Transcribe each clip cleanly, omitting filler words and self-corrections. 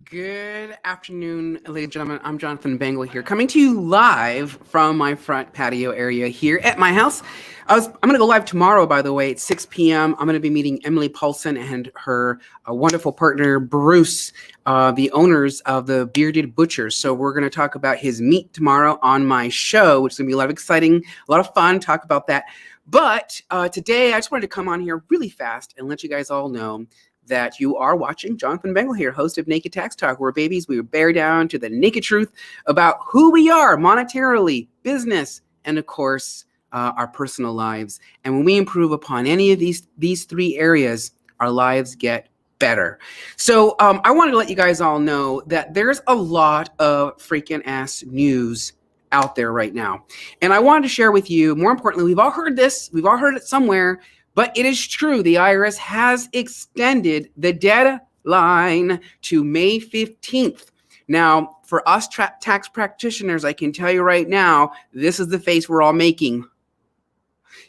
Good afternoon, ladies and gentlemen. I'm Jonathan Bangle here, coming to you live from my front patio area here at my house. I'm going to go live tomorrow, by the way, at 6 p.m. I'm going to be meeting Emily Paulson and her wonderful partner, Bruce, the owners of the Bearded Butchers. So we're going to talk about his meat tomorrow on my show, which is going to be a lot of exciting, a lot of fun, talk about that. But today, I just wanted to come on here really fast and let you guys all know that you are watching Jonathan Bangle here, host of Naked Tax Talk, where babies, we bear down to the naked truth about who we are monetarily, business, and of course, our personal lives. And when we improve upon any of these three areas, our lives get better. So I wanted to let you guys all know that there's a lot of freaking ass news out there right now. And I wanted to share with you, more importantly, we've all heard this, we've all heard it somewhere, but it is true. The IRS has extended the deadline to May 15th. Now, for us tax practitioners, I can tell you right now, this is the face we're all making.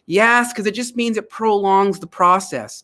Yes, because it just means it prolongs the process.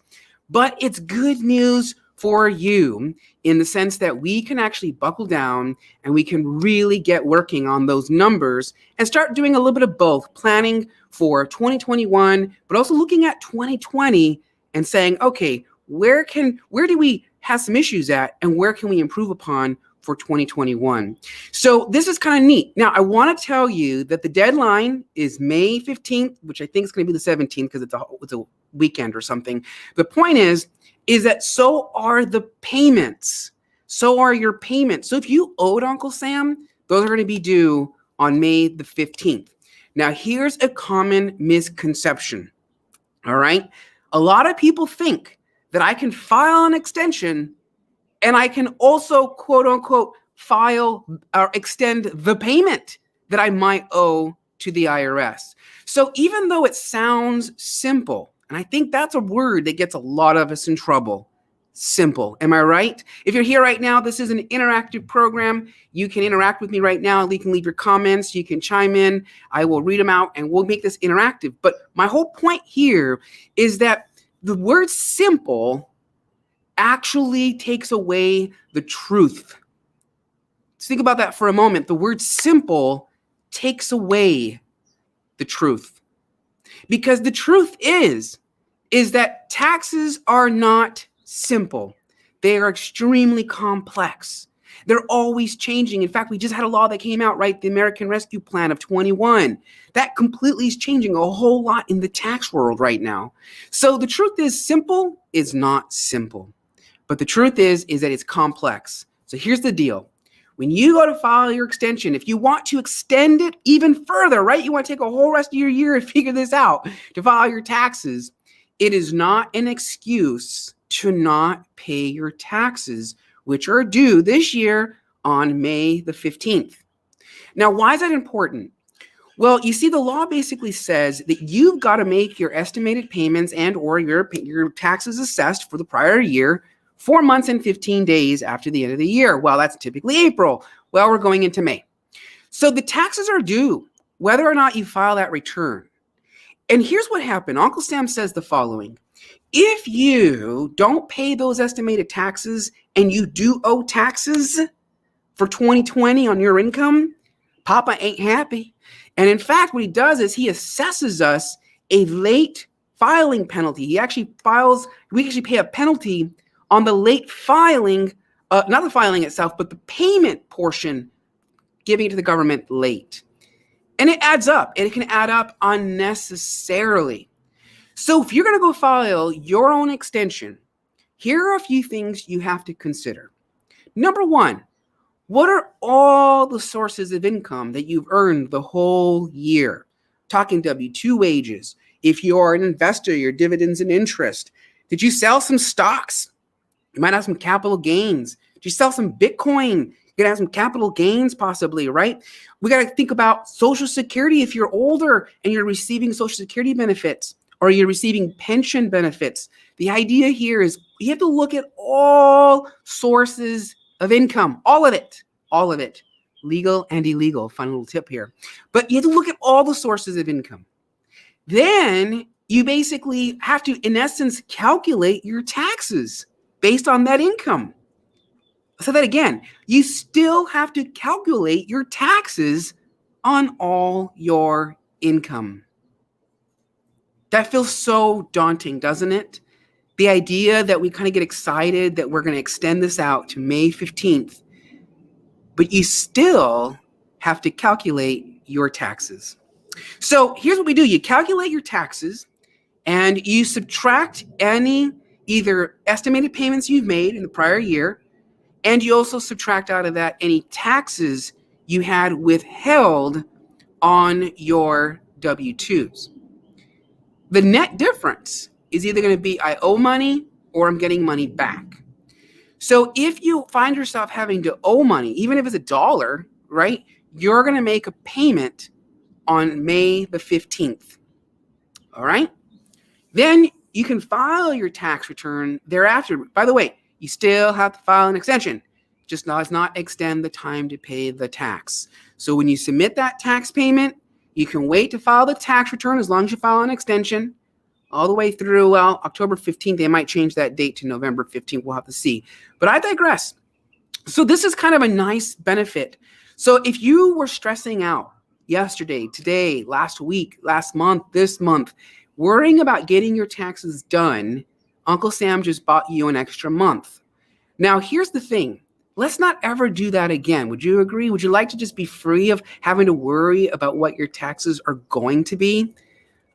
But it's good news for you in the sense that we can actually buckle down and we can really get working on those numbers and start doing a little bit of both, planning for 2021, but also looking at 2020 and saying, okay, where do we have some issues at and where can we improve upon for 2021? So this is kind of neat. Now, I want to tell you that the deadline is May 15th, which I think is going to be the 17th because it's a weekend or something. The point is that so are the payments. So are your payments. So if you owed Uncle Sam, those are going to be due on May the 15th. Now, here's a common misconception. All right. A lot of people think that I can file an extension and I can also, quote unquote, file or extend the payment that I might owe to the IRS. So even though it sounds simple, and I think that's a word that gets a lot of us in trouble. Simple. Am I right? If you're here right now, this is an interactive program. You can interact with me right now. You can leave your comments. You can chime in. I will read them out and we'll make this interactive. But my whole point here is that the word simple actually takes away the truth. Let's think about that for a moment. The word simple takes away the truth. Because the truth is that taxes are not simple. They are extremely complex. They're always changing. In fact, we just had a law that came out, right? The American Rescue Plan of 21. That completely is changing a whole lot in the tax world right now. So the truth is simple is not simple. But the truth is that it's complex. So here's the deal. When you go to file your extension, if you want to extend it even further, right? You want to take a whole rest of your year and figure this out to file your taxes. It is not an excuse to not pay your taxes, which are due this year on May the 15th. Now, why is that important? Well, you see, the law basically says that you've got to make your estimated payments and or your taxes assessed for the prior year 4 months and 15 days after the end of the year. Well, that's typically April. Well, we're going into May. So the taxes are due, whether or not you file that return. And here's what happened. Uncle Sam says the following. If you don't pay those estimated taxes and you do owe taxes for 2020 on your income, Papa ain't happy. And in fact, what he does is he assesses us a late filing penalty. We actually pay a penalty on the late filing, not the filing itself, but the payment portion, giving it to the government late. And it adds up. It can add up unnecessarily. So if you're going to go file your own extension, here are a few things you have to consider. Number one, what are all the sources of income that you've earned the whole year? Talking W-2 wages. If you're an investor, your dividends and interest. Did you sell some stocks? You might have some capital gains. Did you sell some Bitcoin? You're going to have some capital gains possibly, right? We got to think about Social Security. If you're older and you're receiving Social Security benefits or you're receiving pension benefits, the idea here is you have to look at all sources of income, all of it. legal and illegal. Fun little tip here. But you have to look at all the sources of income. Then you basically have to, in essence, calculate your taxes based on that income. So that again, you still have to calculate your taxes on all your income. That feels so daunting, doesn't it? The idea that we kind of get excited that we're going to extend this out to May 15th, but you still have to calculate your taxes. So here's what we do. You calculate your taxes and you subtract any either estimated payments you've made in the prior year, and you also subtract out of that any taxes you had withheld on your W-2s. The net difference is either going to be I owe money or I'm getting money back. So if you find yourself having to owe money, even if it's $1, right, you're going to make a payment on May the 15th. All right? Then you can file your tax return thereafter. By the way, you still have to file an extension. Just does not extend the time to pay the tax. So when you submit that tax payment, you can wait to file the tax return as long as you file an extension all the way through, well, October 15th. They might change that date to November 15th. We'll have to see. But I digress. So this is kind of a nice benefit. So if you were stressing out yesterday, today, last week, last month, this month, worrying about getting your taxes done, Uncle Sam just bought you an extra month. Now, here's the thing. Let's not ever do that again. Would you agree? Would you like to just be free of having to worry about what your taxes are going to be?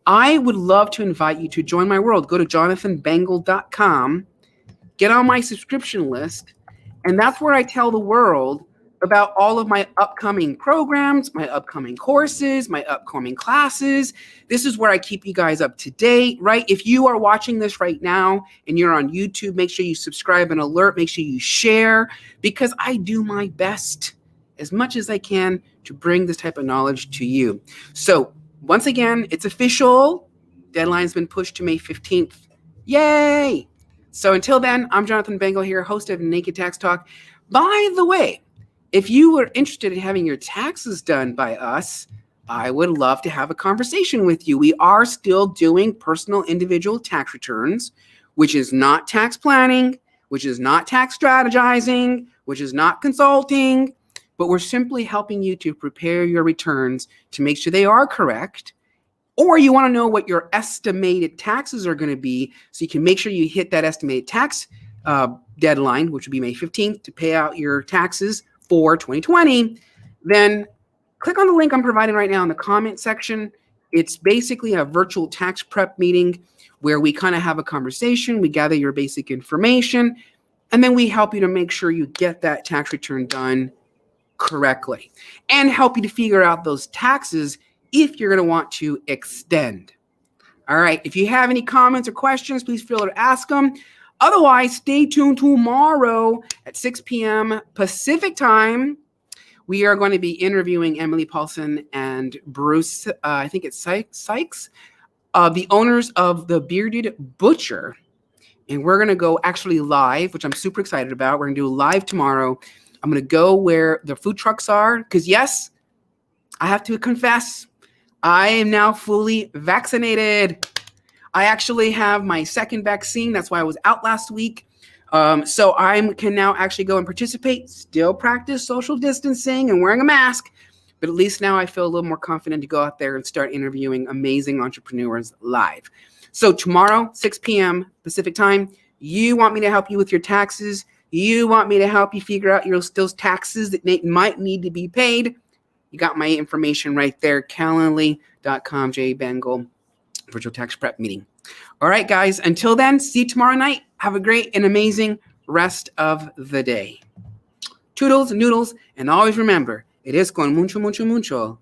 I would love to invite you to join my world. Go to jonathanbangle.com, get on my subscription list, and that's where I tell the world about all of my upcoming programs, my upcoming courses, my upcoming classes. This is where I keep you guys up to date, right? If you are watching this right now and you're on YouTube, make sure you subscribe and alert, make sure you share, because I do my best as much as I can to bring this type of knowledge to you. So once again, it's official. Deadline's been pushed to May 15th. Yay! So until then, I'm Jonathan Bangle here, host of Naked Tax Talk. By the way, if you were interested in having your taxes done by us, I would love to have a conversation with you. We are still doing personal individual tax returns, which is not tax planning, which is not tax strategizing, which is not consulting, but we're simply helping you to prepare your returns to make sure they are correct. Or you want to know what your estimated taxes are going to be so you can make sure you hit that estimated tax deadline, which would be May 15th, to pay out your taxes for 2020, then click on the link I'm providing right now in the comment section. It's basically a virtual tax prep meeting where we kind of have a conversation, we gather your basic information, and then we help you to make sure you get that tax return done correctly and help you to figure out those taxes if you're going to want to extend. All right, if you have any comments or questions, please feel free to ask them. Otherwise, stay tuned tomorrow at 6 p.m. Pacific time. We are going to be interviewing Emily Paulson and Bruce, I think it's Sykes, the owners of the Bearded Butcher. And we're going to go actually live, which I'm super excited about. We're going to do live tomorrow. I'm going to go where the food trucks are because, yes, I have to confess, I am now fully vaccinated. I actually have my second vaccine. That's why I was out last week. So I can now actually go and participate, still practice social distancing and wearing a mask. But at least now I feel a little more confident to go out there and start interviewing amazing entrepreneurs live. So tomorrow, 6 p.m. Pacific time, you want me to help you with your taxes. You want me to help you figure out those taxes that might need to be paid. You got my information right there, calendly.com, Bangle. Virtual tax prep meeting. All right, guys. Until then, see you tomorrow night. Have a great and amazing rest of the day. Toodles and noodles. And always remember, it is con mucho, mucho, mucho